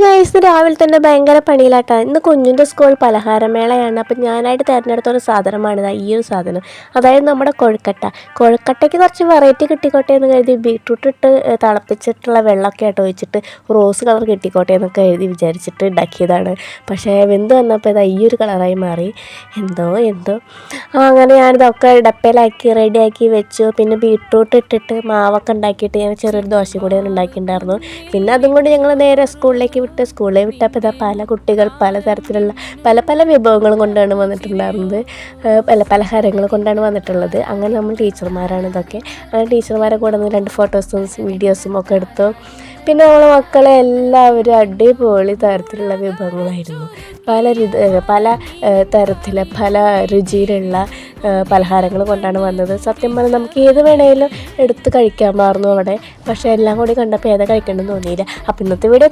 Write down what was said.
Guys, രാവിലെ തന്നെ ഭയങ്കര പണിയിലാട്ടാണ്. ഇന്ന് കുഞ്ഞിൻ്റെ സ്കൂൾ പലഹാരമേളയാണ്. അപ്പം ഞാനായിട്ട് തിരഞ്ഞെടുത്തൊരു സാധനമാണിത്, ഈ ഒരു സാധനം. അതായത് നമ്മുടെ കൊഴുക്കട്ടയ്ക്ക് കുറച്ച് വെറൈറ്റി കിട്ടിക്കോട്ടെ എന്ന് കരുതി ബീട്രൂട്ട് ഇട്ട് തിളപ്പിച്ചിട്ടുള്ള വെള്ളമൊക്കെ ആയിട്ട് ഒഴിച്ചിട്ട് റോസ് കളർ കിട്ടിക്കോട്ടെ എന്നൊക്കെ വിചാരിച്ചിട്ട് ഉണ്ടാക്കിയതാണ്. പക്ഷേ വെന്ത് വന്നപ്പോൾ ഇതാ ഈ ഒരു കളറായി മാറി. എന്തോ അങ്ങനെ ഞാനിതൊക്കെ ഡപ്പയിലാക്കി റെഡിയാക്കി വെച്ചു. പിന്നെ ബീട്രൂട്ട് ഇട്ടിട്ട് മാവൊക്കെ ഉണ്ടാക്കിയിട്ട് ഞാൻ ചെറിയൊരു ദോശയും കൂടി ഉണ്ടാക്കിയിട്ടുണ്ടായിരുന്നു. പിന്നെ അതും കൊണ്ട് ഞങ്ങൾ നേരെ സ്കൂളിൽ വിട്ടപ്പോൾ ഇതാ പല കുട്ടികൾ പലതരത്തിലുള്ള പല വിഭവങ്ങളും കൊണ്ടാണ് വന്നിട്ടുണ്ടായിരുന്നത്. പല പലഹാരങ്ങൾ കൊണ്ടാണ് വന്നിട്ടുള്ളത്. അങ്ങനെ നമ്മൾ ടീച്ചർമാരാണ് ഇതൊക്കെ. അങ്ങനെ ടീച്ചർമാരെ കൂടെ നിന്ന് 2 ഫോട്ടോസും വീഡിയോസും ഒക്കെ എടുത്തു. പിന്നെ നമ്മളെ മക്കളെ എല്ലാവരും അടിപൊളി തരത്തിലുള്ള വിഭവങ്ങളായിരുന്നു. പല തരത്തിലെ പല രുചിയിലുള്ള പലഹാരങ്ങൾ കൊണ്ടാണ് വന്നത്. സത്യം പറഞ്ഞാൽ നമുക്ക് ഏത് വേണമെങ്കിലും എടുത്ത് കഴിക്കാമായിരുന്നു അവിടെ. പക്ഷേ എല്ലാം കൂടി കണ്ടപ്പോൾ ഏതാ കഴിക്കണമെന്ന് തോന്നിയില്ല. അപ്പോൾ ഇന്നത്തെ വീഡിയോ